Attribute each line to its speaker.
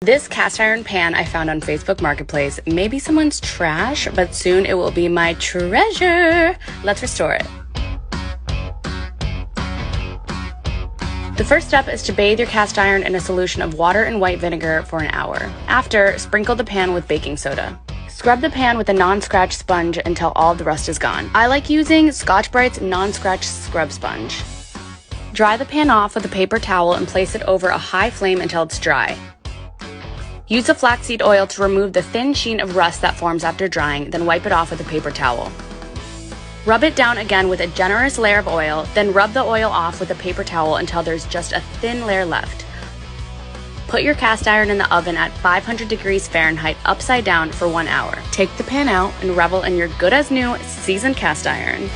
Speaker 1: This cast iron pan I found on Facebook Marketplace may be someone's trash, but soon it will be my treasure. Let's restore it. The first step is to bathe your cast iron in a solution of water and white vinegar for an hour. After, sprinkle the pan with baking soda. Scrub the pan with a non-scratch sponge until all the rust is gone. I like using Scotch-Brite's non-scratch scrub sponge. Dry the pan off with a paper towel and place it over a high flame until it's dry. Use the flaxseed oil to remove the thin sheen of rust that forms after drying, then wipe it off with a paper towel. Rub it down again with a generous layer of oil, then rub the oil off with a paper towel until there's just a thin layer left. Put your cast iron in the oven at 500 degrees Fahrenheit upside down for 1 hour. Take the pan out and revel in your good as new seasoned cast iron.